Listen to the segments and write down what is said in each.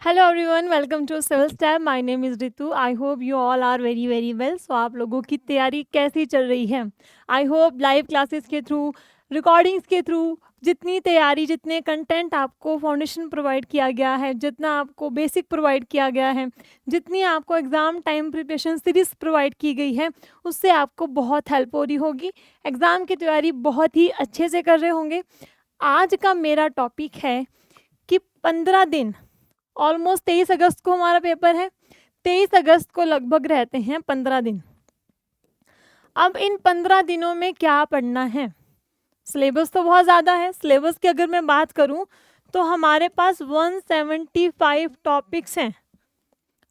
Hello everyone, welcome to CivilsTap. My name is Ritu. I hope you all are very very well. So आप लोगों की तैयारी कैसी चल रही है? आई होप लाइव क्लासेस के थ्रू, रिकॉर्डिंग्स के थ्रू, जितनी तैयारी, जितने कंटेंट आपको फाउंडेशन प्रोवाइड किया गया है, जितना आपको बेसिक प्रोवाइड किया गया है, जितनी आपको exam time preparation series provide की गई है, उससे आपको बहुत हेल्प हो रही होगी। एग्ज़ाम की तैयारी बहुत ही अच्छे से कर रहे होंगे। आज का मेरा टॉपिक है कि 15 दिन, ऑलमोस्ट 23 अगस्त को हमारा पेपर है। 23 अगस्त को लगभग रहते हैं 15 दिन। अब इन 15 दिनों में क्या पढ़ना है? सिलेबस तो बहुत ज़्यादा है। सिलेबस की अगर मैं बात करूं तो हमारे पास 175 टॉपिक्स हैं।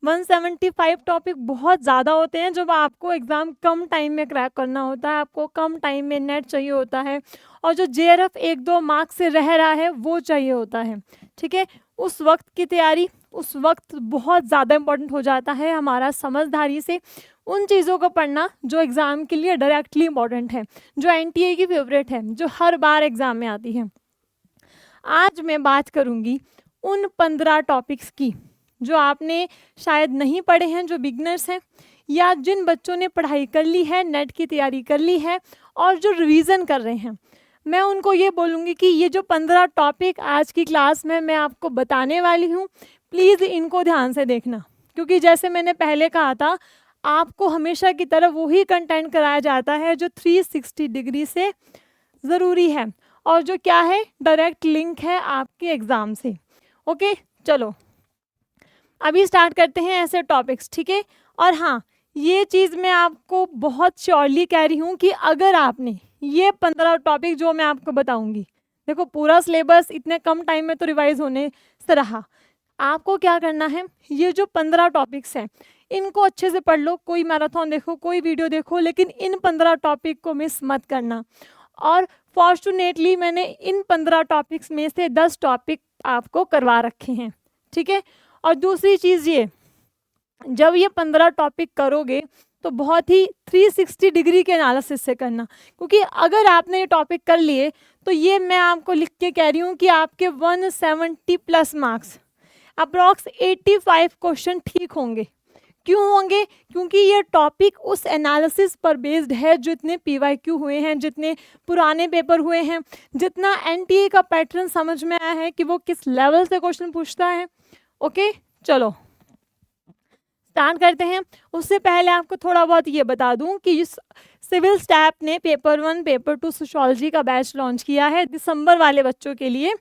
175 टॉपिक बहुत ज़्यादा होते हैं जब आपको एग्ज़ाम कम टाइम में क्रैक करना होता है, आपको कम टाइम में नेट चाहिए होता है, और जो जेआरएफ 1-2 मार्क्स से रह रहा है वो चाहिए होता है। ठीक है, उस वक्त की तैयारी उस वक्त बहुत ज़्यादा इंपॉर्टेंट हो जाता है। हमारा समझदारी से उन चीज़ों को पढ़ना जो एग्ज़ाम के लिए डायरेक्टली इंपॉर्टेंट है, जो एनटीए की फेवरेट है, जो हर बार एग्ज़ाम में आती है। आज मैं बात करूँगी उन 15 टॉपिक्स की जो आपने शायद नहीं पढ़े हैं, जो बिगनर्स हैं, या जिन बच्चों ने पढ़ाई कर ली है, नेट की तैयारी कर ली है और जो रिवीजन कर रहे हैं। मैं उनको ये बोलूँगी कि ये जो 15 टॉपिक आज की क्लास में मैं आपको बताने वाली हूँ, प्लीज़ इनको ध्यान से देखना, क्योंकि जैसे मैंने पहले कहा था, आपको हमेशा की तरह वही कंटेंट कराया जाता है जो 360 डिग्री से ज़रूरी है और जो क्या है, डायरेक्ट लिंक है आपके एग्ज़ाम से। ओके, चलो अभी स्टार्ट करते हैं ऐसे टॉपिक्स। ठीक है, और हाँ, ये चीज़ मैं आपको बहुत श्योरली कह रही हूँ कि अगर आपने ये 15 टॉपिक जो मैं आपको बताऊंगी, देखो पूरा सिलेबस इतने कम टाइम में तो रिवाइज होने से रहा, आपको क्या करना है, ये जो 15 टॉपिक्स हैं इनको अच्छे से पढ़ लो। कोई मैराथन देखो, कोई वीडियो देखो, लेकिन इन 15 टॉपिक को मिस मत करना। और फॉर्चुनेटली मैंने इन 15 टॉपिक्स में से 10 टॉपिक आपको करवा रखे हैं। ठीक है, और दूसरी चीज़ ये, जब ये 15 टॉपिक करोगे तो बहुत ही 360 डिग्री के एनालिसिस से करना, क्योंकि अगर आपने ये टॉपिक कर लिए तो ये मैं आपको लिख के कह रही हूँ कि आपके 170 प्लस मार्क्स, अप्रॉक्स 85 क्वेश्चन ठीक होंगे। क्यों होंगे? क्योंकि ये टॉपिक उस एनालिसिस पर बेस्ड है, जितने पीवाईक्यू हुए हैं, जितने पुराने पेपर हुए हैं, जितना एनटीए का पैटर्न समझ में आया है कि वो किस लेवल से क्वेश्चन पूछता है। ओके, चलो स्टार्ट करते हैं। उससे पहले आपको थोड़ा बहुत ये बता दूं कि सिविल स्टैप ने पेपर 1 पेपर 2 सोशियोलॉजी का बैच लॉन्च किया है दिसंबर वाले बच्चों के लिए।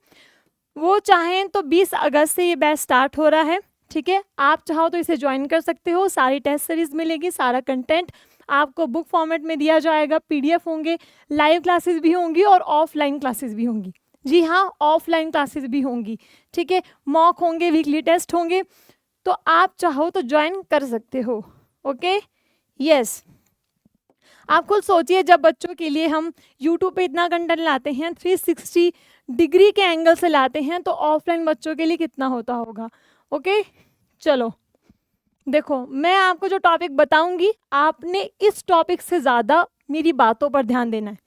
वो चाहें तो 20 अगस्त से ये बैच स्टार्ट हो रहा है। ठीक है, आप चाहो तो इसे ज्वाइन कर सकते हो। सारी टेस्ट सीरीज मिलेगी, सारा कंटेंट आपको बुक फॉर्मेट में दिया जाएगा, पीडीएफ होंगे, लाइव क्लासेस भी होंगी और ऑफलाइन क्लासेस भी होंगी। जी हाँ, ऑफलाइन क्लासेस भी होंगी। ठीक है, मॉक होंगे, वीकली टेस्ट होंगे, तो आप चाहो तो ज्वाइन कर सकते हो। Okay, yes. आप खुद सोचिए, जब बच्चों के लिए हम यूट्यूब पे इतना कंटेंट लाते हैं, 360 डिग्री के एंगल से लाते हैं, तो ऑफलाइन बच्चों के लिए कितना होता होगा। ओके, चलो देखो, मैं आपको जो टॉपिक बताऊंगी, आपने इस टॉपिक से ज़्यादा मेरी बातों पर ध्यान देना है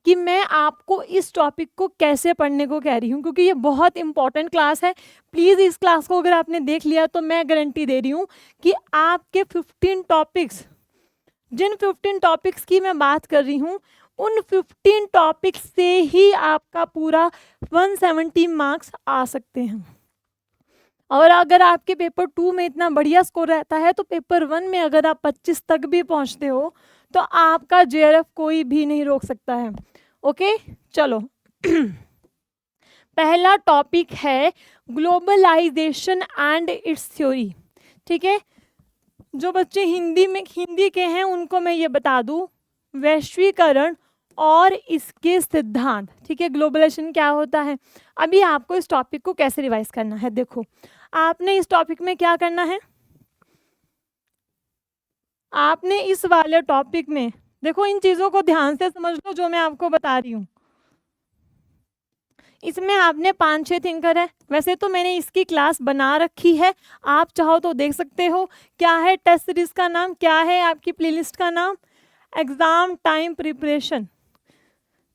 कि मैं आपको इस टॉपिक को कैसे पढ़ने को कह रही हूँ, क्योंकि ये बहुत इंपॉर्टेंट क्लास है। प्लीज़ इस क्लास को अगर आपने देख लिया तो मैं गारंटी दे रही हूँ कि आपके 15 टॉपिक्स, जिन 15 टॉपिक्स की मैं बात कर रही हूँ, उन 15 टॉपिक्स से ही आपका पूरा 170 मार्क्स आ सकते हैं। और अगर आपके पेपर 2 में इतना बढ़िया स्कोर रहता है, तो पेपर 1 में अगर आप 25 तक भी पहुंचते हो तो आपका जेआरएफ कोई भी नहीं रोक सकता है। ओके, चलो पहला टॉपिक है ग्लोबलाइजेशन एंड इट्स थ्योरी। ठीक है, जो बच्चे हिंदी के हैं उनको मैं ये बता दूं, वैश्वीकरण और इसके सिद्धांत। ठीक है, ग्लोबलाइजेशन क्या होता है। अभी आपको इस टॉपिक को कैसे रिवाइज करना है, देखो आपने इस टॉपिक में क्या करना है, आपने इस वाले टॉपिक में, देखो इन चीज़ों को ध्यान से समझ लो जो मैं आपको बता रही हूँ। इसमें आपने 5-6 थिंकर है। वैसे तो मैंने इसकी क्लास बना रखी है, आप चाहो तो देख सकते हो। क्या है टेस्ट सीरीज का नाम, क्या है आपकी प्लेलिस्ट का नाम, एग्ज़ाम टाइम प्रिपरेशन।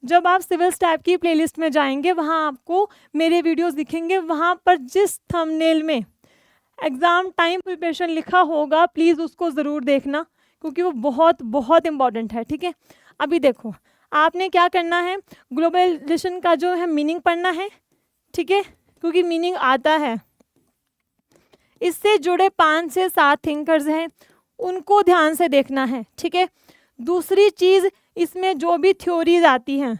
जब आप सिविल स्टैप की प्लेलिस्ट में जाएंगे, वहाँ आपको मेरे वीडियोस दिखेंगे। वहाँ पर जिस थंबनेल में एग्ज़ाम टाइम प्रिपरेशन लिखा होगा, प्लीज़ उसको ज़रूर देखना क्योंकि वो बहुत बहुत इम्पॉर्टेंट है, ठीक है। अभी देखो आपने क्या करना है, ग्लोबलाइजेशन का जो है मीनिंग पढ़ना है, ठीक है, क्योंकि मीनिंग आता है। इससे जुड़े 5 से 7 थिंकर्स हैं, उनको ध्यान से देखना है, ठीक है। दूसरी चीज़, इसमें जो भी थ्योरीज आती हैं,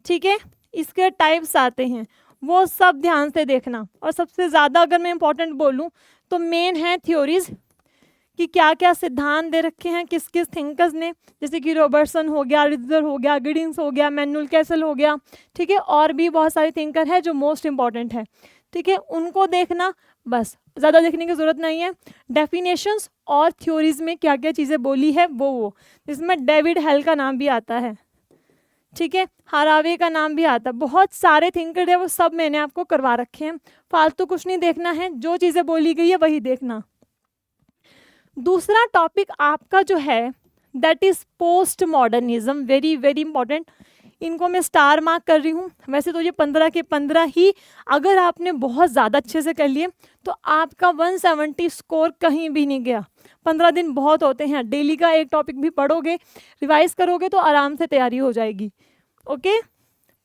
ठीक है, इसके टाइप्स आते हैं, वो सब ध्यान से देखना। और सबसे ज़्यादा अगर मैं इम्पोर्टेंट बोलूँ तो मेन है थ्योरीज कि क्या क्या सिद्धांत दे रखे हैं किस किस थिंकर्स ने, जैसे कि रॉबर्टसन हो गया, रिजर हो गया, गिडिंग्स हो गया, मैनुअल कैसल हो गया, ठीक है, और भी बहुत सारे थिंकर हैं जो मोस्ट इम्पॉर्टेंट है, ठीक है, उनको देखना। बस ज़्यादा देखने की ज़रूरत नहीं है। डेफिनेशंस और थ्योरीज में क्या क्या चीज़ें बोली है वो जिसमें डेविड हेल का नाम भी आता है, ठीक है, हारावे का नाम भी आता है, बहुत सारे थिंकर है, वो सब मैंने आपको करवा रखे हैं। फालतू कुछ नहीं देखना है, जो चीज़ें बोली गई है वही देखना। दूसरा टॉपिक आपका जो है that is post modernism, very very important. इनको मैं स्टार मार्क कर रही हूँ। वैसे तो ये 15 के 15 ही, अगर आपने बहुत ज़्यादा अच्छे से कर लिए तो आपका 170 स्कोर कहीं भी नहीं गया। 15 दिन बहुत होते हैं, डेली का एक टॉपिक भी पढ़ोगे, रिवाइज करोगे तो आराम से तैयारी हो जाएगी। ओके,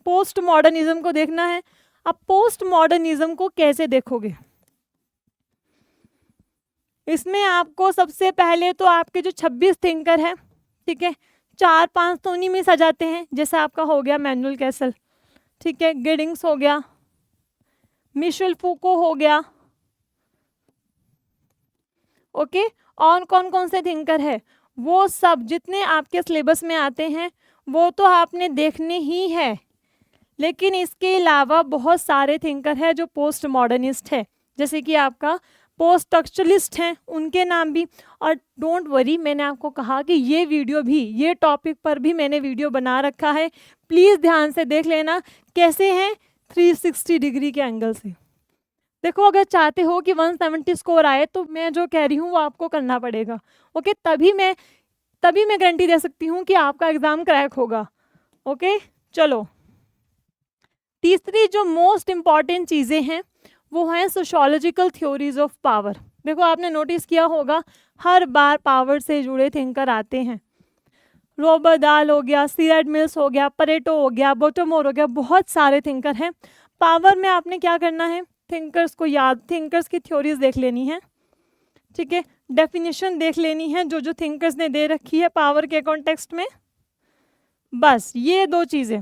पोस्ट मॉडर्निज्म को देखना है। अब पोस्ट मॉडर्निज्म को कैसे देखोगे, इसमें आपको सबसे पहले तो आपके जो 26 थिंकर हैं, ठीक है, 4-5 तो उन्हीं में सजाते हैं, जैसे आपका हो गया मैनुअल कैसल, ठीक है, गिडिंग्स हो गया, मिशेल फूको हो गया, ओके। और कौन कौन से थिंकर है, वो सब जितने आपके सिलेबस में आते हैं वो तो आपने देखने ही है, लेकिन इसके अलावा बहुत सारे थिंकर हैं जो पोस्ट मॉडर्निस्ट है, जैसे कि आपका पोस्ट स्ट्रक्चरलिस्ट हैं, उनके नाम भी। और डोंट वरी, मैंने आपको कहा कि ये वीडियो भी, ये टॉपिक पर भी मैंने वीडियो बना रखा है, प्लीज़ ध्यान से देख लेना कैसे हैं 360 डिग्री के एंगल से। देखो अगर चाहते हो कि 170 स्कोर आए तो मैं जो कह रही हूँ वो आपको करना पड़ेगा, ओके, तभी मैं गारंटी दे सकती हूँ कि आपका एग्ज़ाम क्रैक होगा, ओके। चलो, तीसरी जो मोस्ट इम्पॉर्टेंट चीज़ें हैं वो हैं सोशियोलॉजिकल थ्योरीज ऑफ पावर। देखो आपने नोटिस किया होगा हर बार पावर से जुड़े थिंकर आते हैं। रॉबर्ट दाल हो गया, सीएड मिल्स हो गया, परेटो हो गया, बोटोमोर हो गया, बहुत सारे थिंकर हैं। पावर में आपने क्या करना है, थिंकर्स को याद, थिंकर्स की थ्योरीज देख लेनी है, ठीक है, डेफिनेशन देख लेनी है जो जो थिंकर्स ने दे रखी है पावर के कॉन्टेक्स्ट में। बस ये 2 चीज़ें।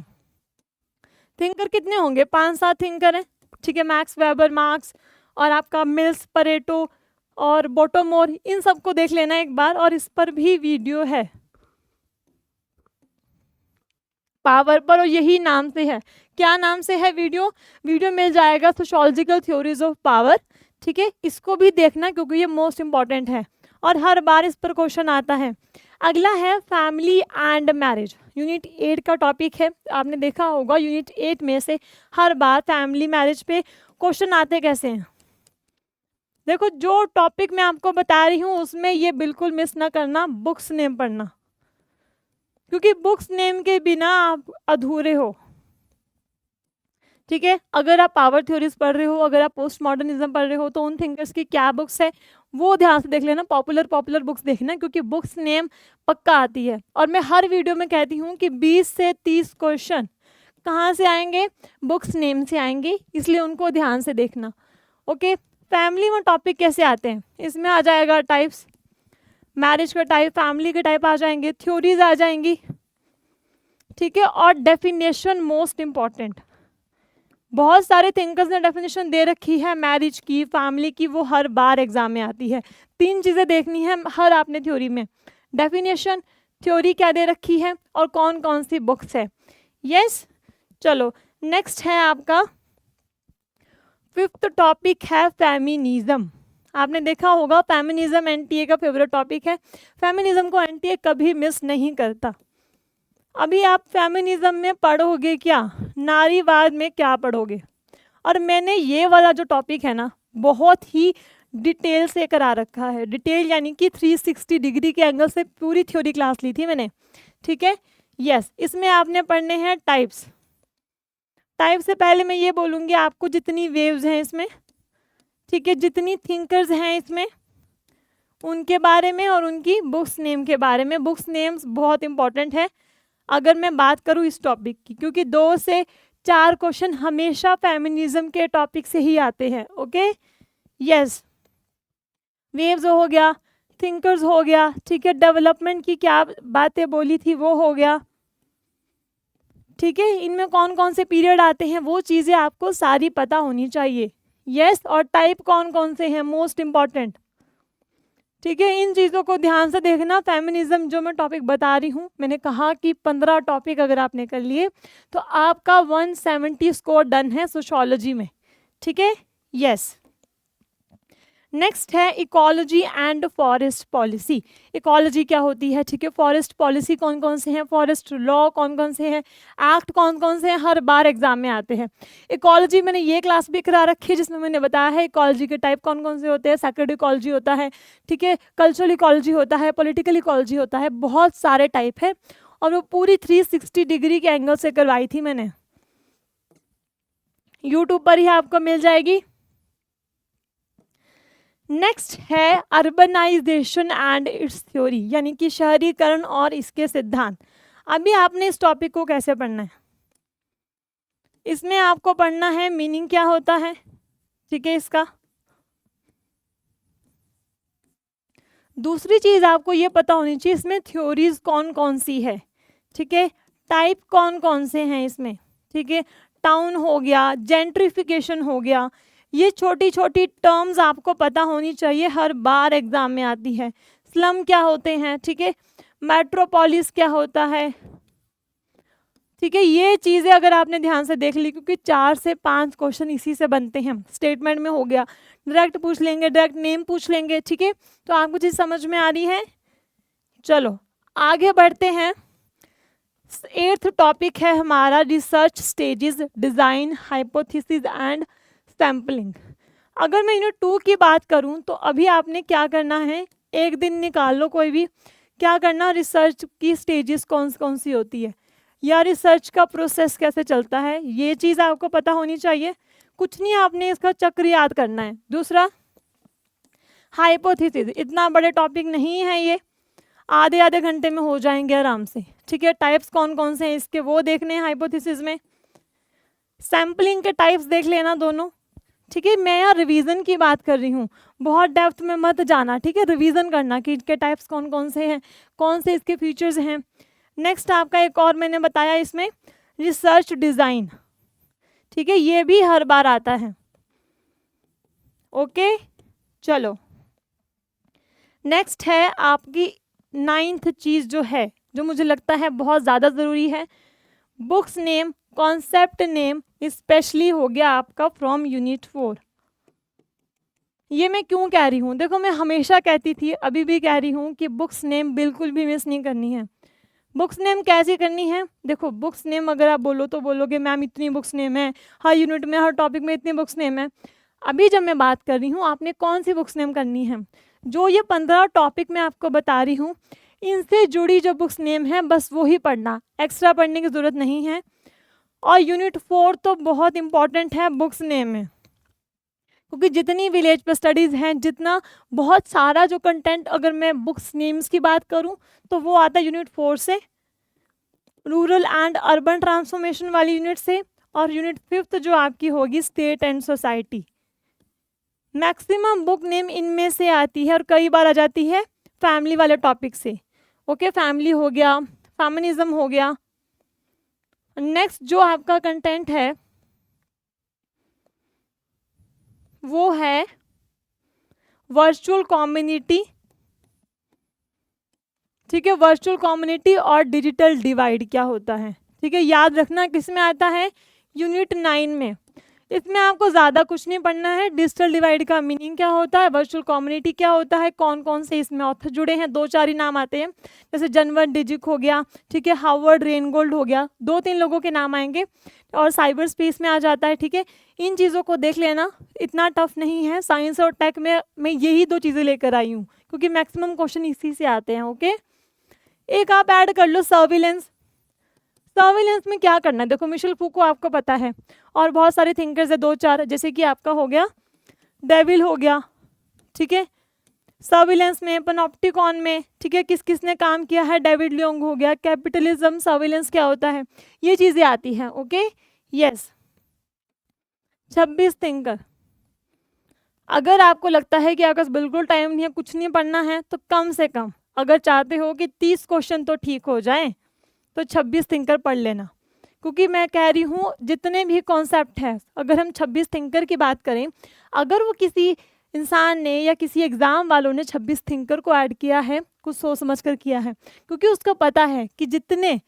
थिंकर कितने होंगे, 5-7 थिंकर हैं, ठीक है, मैक्स वेबर, मार्क्स और आपका मिल्स, परेटो और बोटोमोर, इन सबको देख लेना एक बार। और इस पर भी वीडियो है पावर पर, और यही नाम से है, क्या नाम से है वीडियो मिल जाएगा, सोशियोलॉजिकल थ्योरीज ऑफ पावर, ठीक है, इसको भी देखना क्योंकि ये मोस्ट इंपॉर्टेंट है और हर बार इस पर क्वेश्चन आता है। अगला है फैमिली एंड मैरिज, यूनिट 8 का टॉपिक है। आपने देखा होगा यूनिट 8 में से हर बार फैमिली मैरिज पे क्वेश्चन आते कैसे हैं। देखो जो टॉपिक मैं आपको बता रही हूँ उसमें ये बिल्कुल मिस ना करना, बुक्स नेम पढ़ना, क्योंकि बुक्स नेम के बिना आप अधूरे हो, ठीक है। अगर आप पावर थ्योरीज पढ़ रहे हो, अगर आप पोस्ट मॉडर्निज्म पढ़ रहे हो तो उन थिंकर्स की क्या बुक्स है वो ध्यान से देख लेना, पॉपुलर बुक्स देखना, क्योंकि बुक्स नेम पक्का आती है। और मैं हर वीडियो में कहती हूँ कि 20 से 30 क्वेश्चन कहाँ से आएंगे, बुक्स नेम से आएंगे, इसलिए उनको ध्यान से देखना, ओके। फैमिली में टॉपिक कैसे आते हैं, इसमें आ जाएगा टाइप्स, मैरिज का टाइप, फैमिली के टाइप आ जाएंगे, थ्योरीज आ जाएंगी, ठीक है, और डेफिनेशन मोस्ट इंपॉर्टेंट। बहुत सारे थिंकर्स ने डेफिनेशन दे रखी है मैरिज की, फैमिली की, वो हर बार एग्जाम में आती है। 3 चीज़ें देखनी है हर आपने थ्योरी में, डेफिनेशन, थ्योरी क्या दे रखी है और कौन कौन सी बुक्स है। यस, चलो नेक्स्ट है आपका 5th टॉपिक है फेमिनिज्म। आपने देखा होगा फेमिनिज्म एनटीए का फेवरेट टॉपिक है, फेमिनिज्म को एनटीए कभी मिस नहीं करता। अभी आप फेमिनिज्म में पढ़ोगे क्या, नारीवाद में क्या पढ़ोगे, और मैंने ये वाला जो टॉपिक है ना बहुत ही डिटेल से करा रखा है, डिटेल यानी कि 360 डिग्री के एंगल से पूरी थ्योरी क्लास ली थी मैंने, ठीक है। यस, इसमें आपने पढ़ने हैं टाइप्स। टाइप से पहले मैं ये बोलूँगी आपको जितनी वेव्स हैं इसमें, ठीक है, जितनी थिंकर्स हैं इसमें उनके बारे में और उनकी बुक्स नेम के बारे में। बुक्स नेम्स बहुत इंपॉर्टेंट है अगर मैं बात करूँ इस टॉपिक की, क्योंकि 2 से 4 क्वेश्चन हमेशा फेमिनिज्म के टॉपिक से ही आते हैं। ओके, यस, वेव्स हो गया, थिंकर्स हो गया, ठीक है, डेवलपमेंट की क्या बातें बोली थी वो हो गया, ठीक है, इनमें कौन कौन से पीरियड आते हैं वो चीज़ें आपको सारी पता होनी चाहिए। यस, और टाइप कौन कौन से हैं, मोस्ट इम्पॉर्टेंट, ठीक है, इन चीज़ों को ध्यान से देखना। फेमिनिज्म जो मैं टॉपिक बता रही हूँ, मैंने कहा कि 15 टॉपिक अगर आपने कर लिए तो आपका 170 स्कोर डन है सोशियोलॉजी में, ठीक है। यस, नेक्स्ट है ecology and forest policy. Ecology क्या होती है, ठीक है, फॉरेस्ट पॉलिसी कौन कौन से हैं, फॉरेस्ट लॉ कौन कौन से हैं, एक्ट कौन कौन से हैं, हर बार एग्जाम में आते हैं। इकोलॉजी मैंने ये क्लास भी करा रखी है जिसमें मैंने बताया है इकोलॉजी के टाइप कौन कौन से होते हैं। सेक्रेड इकोलॉजी होता है, ठीक है, कल्चरल इकोलॉजी होता है, पॉलिटिकल इकोलॉजी होता है, बहुत सारे टाइप है और वो पूरी 360 डिग्री के एंगल से करवाई थी मैंने, यूट्यूब पर ही आपको मिल जाएगी। नेक्स्ट है अर्बनाइजेशन एंड इट्स थ्योरी, यानी कि शहरीकरण और इसके सिद्धांत। अभी आपने इस टॉपिक को कैसे पढ़ना है, इसमें आपको पढ़ना है मीनिंग क्या होता है, ठीक है, इसका। दूसरी चीज आपको ये पता होनी चाहिए इसमें थ्योरीज कौन कौन सी है, ठीक है, टाइप कौन कौन से हैं इसमें, ठीक है, टाउन हो गया, जेंट्रिफिकेशन हो गया, ये छोटी छोटी टर्म्स आपको पता होनी चाहिए, हर बार एग्जाम में आती है। स्लम क्या होते हैं, ठीक है, मेट्रोपोलिस क्या होता है, ठीक है, ये चीज़ें अगर आपने ध्यान से देख ली, क्योंकि 4 से 5 क्वेश्चन इसी से बनते हैं। स्टेटमेंट में हो गया, डायरेक्ट पूछ लेंगे, डायरेक्ट नेम पूछ लेंगे, ठीक है, तो आपको चीज़ समझ में आ रही है। चलो आगे बढ़ते हैं। 8th टॉपिक है हमारा research stages, design, hypothesis and sampling. अगर मैं यूनिट 2 की बात करूं तो अभी आपने क्या करना है, एक दिन निकाल लो कोई भी, क्या करना, रिसर्च की स्टेजेस कौन कौन सी होती है या रिसर्च का प्रोसेस कैसे चलता है, ये चीज़ आपको पता होनी चाहिए। कुछ नहीं, आपने इसका चक्र याद करना है। दूसरा हाइपोथेसिस, इतना बड़े टॉपिक नहीं है ये, आधे आधे घंटे में हो जाएंगे आराम से, ठीक है। टाइप्स कौन कौन से हैं इसके वो देखने हैं हाइपोथेसिस में। सैम्पलिंग के टाइप्स देख लेना दोनों, ठीक है। मैं यहाँ रिवीजन की बात कर रही हूँ, बहुत डेप्थ में मत जाना, ठीक है, रिवीजन करना कि इनके टाइप्स कौन कौन से हैं, कौन से इसके फीचर्स हैं। नेक्स्ट आपका एक और मैंने बताया इसमें रिसर्च डिज़ाइन, ठीक है, ये भी हर बार आता है। ओके, चलो नेक्स्ट है आपकी 9th चीज़ जो है, जो मुझे लगता है बहुत ज़्यादा ज़रूरी है, books name, concept name, specially हो गया आपका फ्रॉम यूनिट 4। ये मैं क्यों कह रही हूँ, देखो मैं हमेशा कहती थी, अभी भी कह रही हूँ कि बुक्स नेम बिल्कुल भी मिस नहीं करनी है। बुक्स नेम कैसे करनी है, देखो बुक्स नेम अगर आप बोलो तो बोलोगे मैम इतनी बुक्स नेम है, हर यूनिट में हर टॉपिक में इतनी बुक्स नेम है। अभी जब मैं बात कर रही हूँ आपने कौन सी बुक्स नेम करनी है, जो ये 15 टॉपिक मैं आपको बता रही हूँ इनसे जुड़ी जो बुक्स नेम है बस वो ही पढ़ना, एक्स्ट्रा पढ़ने की ज़रूरत नहीं है। और यूनिट 4 तो बहुत इंपॉर्टेंट है बुक्स नेम में, क्योंकि जितनी विलेज पर स्टडीज़ हैं, जितना बहुत सारा जो कंटेंट अगर मैं बुक्स नेम्स की बात करूं तो वो आता है यूनिट 4 से, रूरल एंड अर्बन ट्रांसफॉर्मेशन वाली यूनिट से, और यूनिट 5th जो आपकी होगी state and society. Maximum book name इनमें से आती है और कई बार आ जाती है फैमिली वाले टॉपिक से। ओके, फैमिली हो गया, फेमिनिज्म हो गया। नेक्स्ट जो आपका कंटेंट है वो है वर्चुअल कम्युनिटी, ठीक है, वर्चुअल कम्युनिटी और डिजिटल डिवाइड क्या होता है, ठीक है, याद रखना किस में आता है, यूनिट 9 में। इसमें आपको ज़्यादा कुछ नहीं पढ़ना है, डिजिटल डिवाइड का मीनिंग क्या होता है, वर्चुअल कम्युनिटी क्या होता है, कौन कौन से इसमें ऑथर जुड़े हैं, 2-4 ही नाम आते हैं, जैसे जनवर्ट डिजिक हो गया, ठीक है, हावर्ड रेनगोल्ड हो गया, 2-3 लोगों के नाम आएंगे, और साइबर स्पेस में आ जाता है, ठीक है। इन चीज़ों को देख लेना, इतना टफ नहीं है। साइंस और टेक में मैं यही 2 चीज़ें लेकर आई हूँ क्योंकि मैक्सिमम क्वेश्चन इसी से आते हैं। ओके, एक आप ऐड कर लो सर्विलेंस। सर्विलेंस में क्या करना है, देखो मिशेल फूको आपको पता है और बहुत सारे थिंकर्स है 2-4, जैसे कि आपका हो गया डेविल हो गया, ठीक है, सर्विलेंस में, पनोप्टिकॉन में, ठीक है, किस किसने काम किया है, डेविड लियोंग हो गया, कैपिटलिज्म, सर्विलेंस क्या होता है, ये चीज़ें आती हैं। Okay, yes. 26 थिंकर। अगर आपको लगता है कि आपके पास बिल्कुल टाइम नहीं है, कुछ नहीं पढ़ना है, तो कम से कम अगर चाहते हो कि 30 क्वेश्चन तो ठीक हो जाएं, तो 26 थिंकर पढ़ लेना। क्योंकि मैं कह रही हूँ जितने भी कॉन्सेप्ट हैं, अगर हम 26 थिंकर की बात करें, अगर वो किसी इंसान ने या किसी एग्ज़ाम वालों ने 26 थिंकर को ऐड किया है, कुछ सोच समझ कर किया है, क्योंकि उसको पता है कि जितने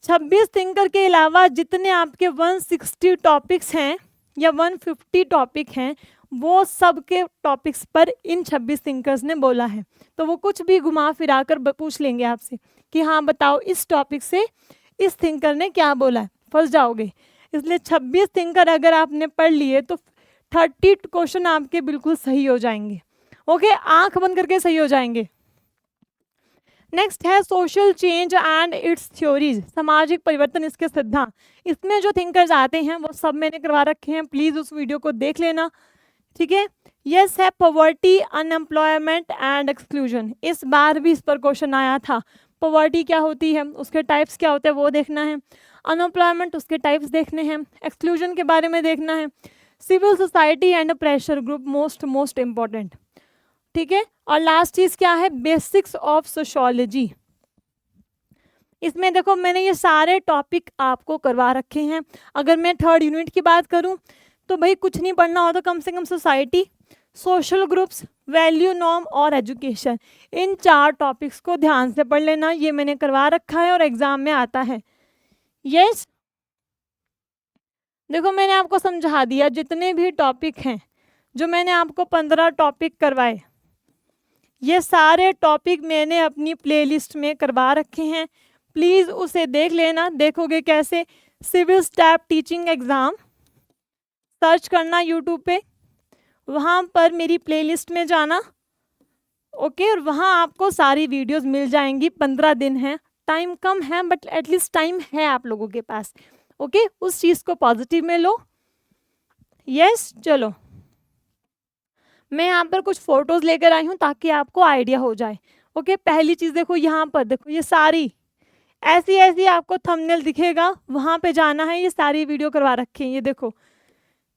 26 थिंकर के अलावा जितने आपके 160 टॉपिक्स हैं या 150 टॉपिक हैं, वो सब के टॉपिक्स पर इन 26 थिंकर्स ने बोला है। तो वो कुछ भी घुमा फिरा कर पूछ लेंगे आपसे कि हाँ बताओ इस टॉपिक से इस थिंकर ने क्या बोला है, फंस जाओगे। इसलिए 26 थिंकर अगर आपने पढ़ लिए तो 30 क्वेश्चन आपके बिल्कुल सही हो जाएंगे। ओके, आंख बंद करके सही हो जाएंगे। नेक्स्ट है social change and it's theories, सामाजिक परिवर्तन इसके सिद्धांत। इसमें जो थिंकर्स आते हैं वो सब मैंने करवा रखे हैं, प्लीज उस वीडियो को देख लेना, ठीक है। यस है पॉवर्टी, अनएम्प्लॉयमेंट एंड एक्सक्लूजन। इस बार भी इस पर क्वेश्चन आया था। पॉवर्टी क्या होती है, उसके टाइप्स क्या होते हैं वो देखना है, अनएम्प्लॉयमेंट उसके टाइप्स देखने हैं, एक्सक्लूजन के बारे में देखना है, civil society and pressure group most important, ठीक है। और लास्ट चीज क्या है, बेसिक्स ऑफ सोशियोलॉजी। इसमें देखो मैंने ये सारे टॉपिक आपको करवा रखे हैं। अगर मैं 3rd यूनिट की बात करूं तो भाई कुछ नहीं पढ़ना हो तो कम से कम society, social groups, value norm और एजुकेशन, इन 4 टॉपिक्स को ध्यान से पढ़ लेना। ये मैंने करवा रखा है और एग्जाम में आता है। यस, देखो मैंने आपको समझा दिया, जितने भी टॉपिक हैं जो मैंने आपको 15 टॉपिक करवाए, ये सारे टॉपिक मैंने अपनी प्लेलिस्ट में करवा रखे हैं, प्लीज़ उसे देख लेना। देखोगे कैसे, civil staff teaching exam search करना यूट्यूब पे, वहाँ पर मेरी प्लेलिस्ट में जाना, ओके, और वहाँ आपको सारी वीडियोस मिल जाएंगी। 15 दिन है, टाइम कम है बट एटलीस्ट टाइम है आप लोगों के पास, ओके, उस चीज़ को पॉजिटिव में लो। यस, चलो मैं यहाँ पर कुछ फोटोज़ लेकर आई हूँ ताकि आपको आइडिया हो जाए। ओके, पहली चीज़ देखो, यहाँ पर देखो, ये सारी ऐसी ऐसी आपको थंबनेल दिखेगा, वहाँ पे जाना है, ये सारी वीडियो करवा रखी है, ये देखो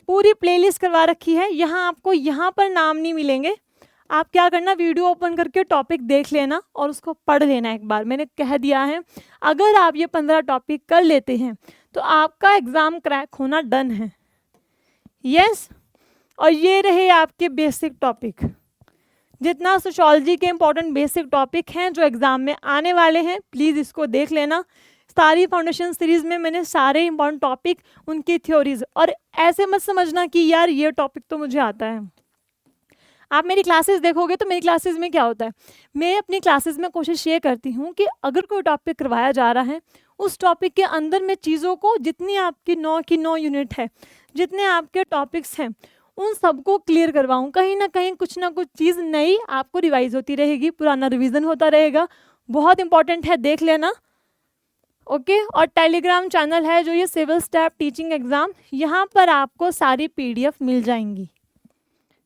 पूरी प्लेलिस्ट करवा रखी है। यहाँ आपको यहाँ पर नाम नहीं मिलेंगे, आप क्या करना, वीडियो ओपन करके टॉपिक देख लेना और उसको पढ़ लेना एक बार। मैंने कह दिया है, अगर आप ये 15 टॉपिक कर लेते हैं तो आपका एग्ज़ाम क्रैक होना डन है। यस, और ये रहे आपके बेसिक टॉपिक, जितना सोशियोलॉजी के इंपॉर्टेंट बेसिक टॉपिक हैं जो एग्ज़ाम में आने वाले हैं, प्लीज़ इसको देख लेना। सारी फाउंडेशन सीरीज़ में मैंने सारे इंपॉर्टेंट टॉपिक, उनकी थ्योरीज, और ऐसे मत समझना कि यार ये टॉपिक तो मुझे आता है। आप मेरी क्लासेस देखोगे तो मेरी क्लासेस में क्या होता है, मैं अपनी क्लासेस में कोशिश ये करती हूँ कि अगर कोई टॉपिक करवाया जा रहा है, उस टॉपिक के अंदर मैं चीज़ों को, जितनी आपकी 9 की 9 यूनिट है, जितने आपके टॉपिक्स हैं, उन सबको क्लियर करवाऊँ। कहीं ना कहीं कुछ ना कुछ चीज़ नई आपको रिवाइज होती रहेगी, पुराना रिवीजन होता रहेगा। बहुत इंपॉर्टेंट है, देख लेना, ओके। और टेलीग्राम चैनल है जो ये सिविल स्टाफ टीचिंग एग्ज़ाम, यहाँ पर आपको सारी PDF मिल जाएंगी,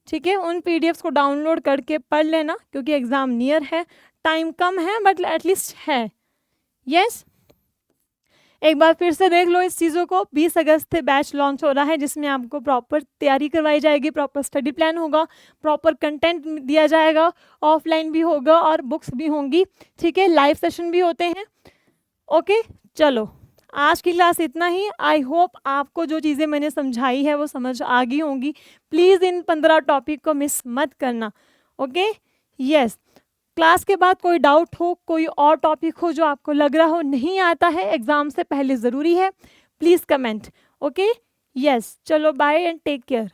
ठीक है। उन PDFs को डाउनलोड करके पढ़ लेना, क्योंकि एग्ज़ाम नियर है, टाइम कम है बट एटलीस्ट है। यस, एक बार फिर से देख लो इस चीज़ों को। 20 अगस्त से बैच लॉन्च हो रहा है, जिसमें आपको प्रॉपर तैयारी करवाई जाएगी, प्रॉपर स्टडी प्लान होगा, प्रॉपर कंटेंट दिया जाएगा, ऑफलाइन भी होगा और बुक्स भी होंगी, ठीक है, लाइव सेशन भी होते हैं। ओके, चलो आज की क्लास इतना ही। आई होप आपको जो चीज़ें मैंने समझाई है वो समझ आ गई होंगी। प्लीज़ इन 15 टॉपिक को मिस मत करना, ओके। यस, क्लास के बाद कोई डाउट हो, कोई और टॉपिक हो जो आपको लग रहा हो नहीं आता है, एग्ज़ाम से पहले ज़रूरी है, प्लीज़ कमेंट, ओके। यस, चलो बाय एंड टेक केयर।